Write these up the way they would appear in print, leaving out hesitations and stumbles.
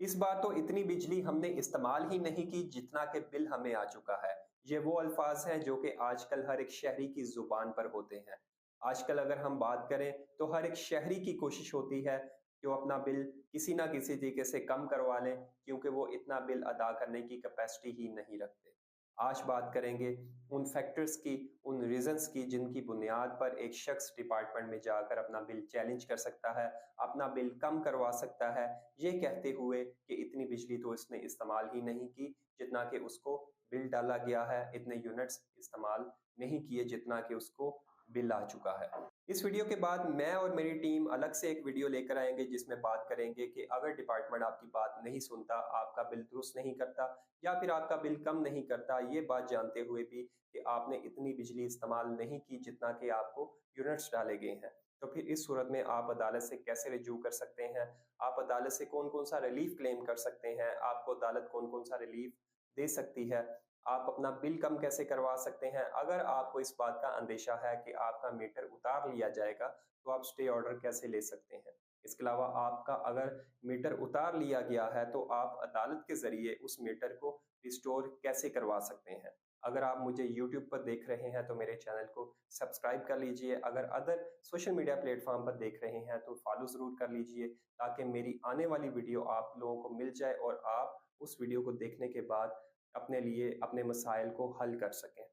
इस बार तो इतनी बिजली हमने इस्तेमाल ही नहीं की जितना कि बिल हमें आ चुका है। ये वो अल्फाज हैं जो कि आजकल हर एक शहरी की जुबान पर होते हैं। आजकल अगर हम बात करें तो हर एक शहरी की कोशिश होती है कि वो अपना बिल किसी ना किसी तरीके से कम करवा लें, क्योंकि वो इतना बिल अदा करने की कैपेसिटी ही नहीं रखते। आज बात करेंगे उन फैक्टर्स की, उन रीजंस की जिनकी बुनियाद पर एक शख्स डिपार्टमेंट में जाकर अपना बिल चैलेंज कर सकता है, अपना बिल कम करवा सकता है, ये कहते हुए कि इतनी बिजली तो इसने इस्तेमाल ही नहीं की जितना कि उसको बिल डाला गया है, इतने यूनिट्स इस्तेमाल नहीं किए जितना कि उसको बिल आ चुका है। इस वीडियो के बाद मैं और मेरी टीम अलग से एक वीडियो लेकर आएंगे जिसमें बात करेंगे कि अगर डिपार्टमेंट आपकी बात नहीं सुनता, आपका बिल दुरुस्त नहीं करता या फिर आपका बिल कम नहीं करता, ये बात जानते हुए भी कि आपने इतनी बिजली इस्तेमाल नहीं की जितना कि आपको यूनिट्स डाले गए हैं, तो फिर इस सूरत में आप अदालत से कैसे रजू कर सकते हैं, आप अदालत से कौन कौन सा रिलीफ क्लेम कर सकते हैं, आपको अदालत कौन कौन सा रिलीफ दे सकती है, आप अपना बिल कम कैसे करवा सकते हैं। अगर आपको इस बात का अंदेशा है कि आपका मीटर उतार लिया जाएगा तो आप स्टे ऑर्डर कैसे ले सकते हैं। इसके अलावा आपका अगर मीटर उतार लिया गया है तो आप अदालत के जरिए उस मीटर को रिस्टोर कैसे करवा सकते हैं। अगर आप मुझे YouTube पर देख रहे हैं तो मेरे चैनल को सब्सक्राइब कर लीजिए, अगर अदर सोशल मीडिया प्लेटफॉर्म पर देख रहे हैं तो फॉलो ज़रूर कर लीजिए ताकि मेरी आने वाली वीडियो आप लोगों को मिल जाए और आप उस वीडियो को देखने के बाद अपने लिए अपने मसाइल को हल कर सकें।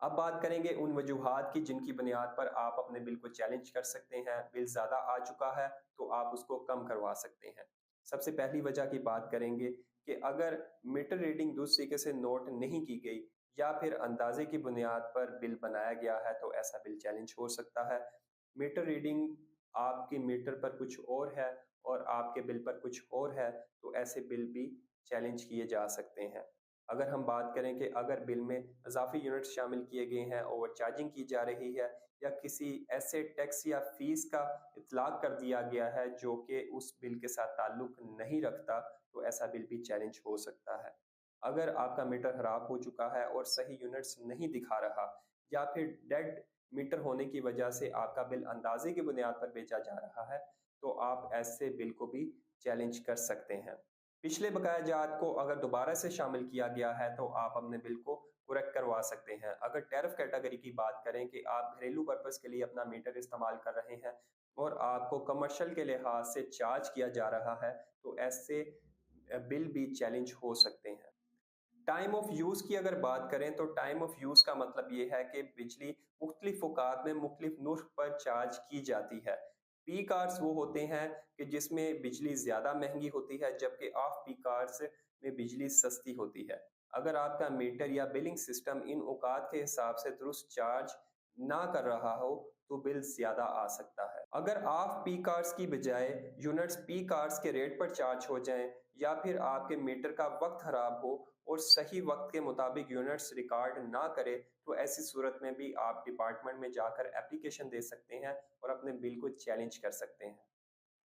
अब बात करेंगे उन वजूहात की जिनकी बुनियाद पर आप अपने बिल को चैलेंज कर सकते हैं। बिल ज़्यादा आ चुका है तो आप उसको कम करवा सकते हैं। सबसे पहली वजह की बात करेंगे कि अगर मीटर रीडिंग दूसरे तरीके से नोट नहीं की गई या फिर अंदाजे की बुनियाद पर बिल बनाया गया है तो ऐसा बिल चैलेंज हो सकता है। मीटर रीडिंग आपकी मीटर पर कुछ और है और आपके बिल पर कुछ और है, तो ऐसे बिल भी चैलेंज किए जा सकते हैं। अगर हम बात करें कि अगर बिल में इजाफी यूनिट शामिल किए गए हैं, ओवर चार्जिंग की जा रही है या किसी ऐसे टैक्स या फीस का इतलाक कर दिया गया है जो कि उस बिल के साथ ताल्लुक नहीं रखता, तो ऐसा बिल भी चैलेंज हो सकता है। अगर आपका मीटर खराब हो चुका है और सही यूनिट्स नहीं दिखा रहा या फिर डेड मीटर होने की वजह से आपका बिल अंदाजे की बुनियाद पर बेचा जा रहा है, तो आप ऐसे बिल को भी चैलेंज कर सकते हैं। पिछले बकाया जात को अगर दोबारा से शामिल किया गया है तो आप अपने बिल को करेक्ट करवा सकते हैं। अगर टैरिफ कैटेगरी की बात करें कि आप घरेलू पर्पस के लिए अपना मीटर इस्तेमाल कर रहे हैं और आपको कमर्शियल के लिहाज से चार्ज किया जा रहा है, तो ऐसे बिल भी चैलेंज हो सकते हैं। टाइम ऑफ यूज़ की अगर बात करें तो टाइम ऑफ यूज़ का मतलब ये है कि बिजली मुख्तलिफ औकात में मुख्तलिफ नुस्ख पर चार्ज की जाती है। पीक आवर्स वो होते हैं कि जिसमें बिजली ज़्यादा महंगी होती है, जबकि ऑफ पीक आवर्स में बिजली सस्ती होती है। अगर आपका मीटर या बिलिंग सिस्टम इन औकात के हिसाब से दुरुस्त चार्ज ना कर रहा हो तो बिल ज़्यादा आ सकता है। अगर ऑफ पीक आवर्स की बजाय यूनिट्स पीक आवर्स के रेट पर चार्ज हो जाएं या फिर आपके मीटर का वक्त खराब हो और सही वक्त के मुताबिक यूनिट्स रिकॉर्ड ना करे, तो ऐसी सूरत में भी आप डिपार्टमेंट में जाकर एप्लीकेशन दे सकते हैं और अपने बिल को चैलेंज कर सकते हैं।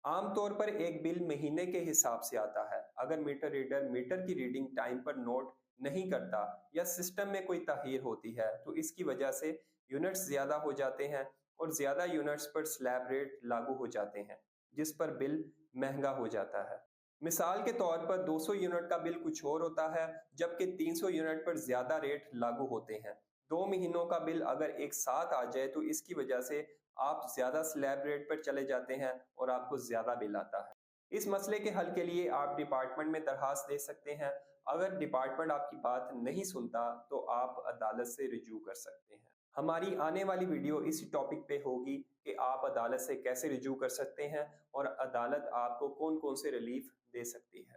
आमतौर पर एक बिल महीने के हिसाब से आता है। अगर मीटर रीडर मीटर की रीडिंग टाइम पर नोट नहीं करता या सिस्टम में कोई ताहीर होती है तो इसकी वजह से यूनिट्स ज्यादा हो जाते हैं और ज्यादा यूनिट्स पर स्लैब रेट लागू हो जाते हैं, जिस पर बिल महंगा हो जाता है। मिसाल के तौर पर 200 यूनिट का बिल कुछ और होता है, जबकि 300 यूनिट पर ज्यादा रेट लागू होते हैं। 2 महीनों का बिल अगर एक साथ आ जाए तो इसकी वजह से आप ज्यादा स्लैब रेट पर चले जाते हैं और आपको ज्यादा बिल आता है। इस मसले के हल के लिए आप डिपार्टमेंट में दरखास्त दे सकते हैं। अगर डिपार्टमेंट आपकी बात नहीं सुनता तो आप अदालत से रिज्यू कर सकते हैं। हमारी आने वाली वीडियो इसी टॉपिक पे होगी कि आप अदालत से कैसे रिज्यू कर सकते हैं और अदालत आपको कौन कौन से रिलीफ दे सकती है।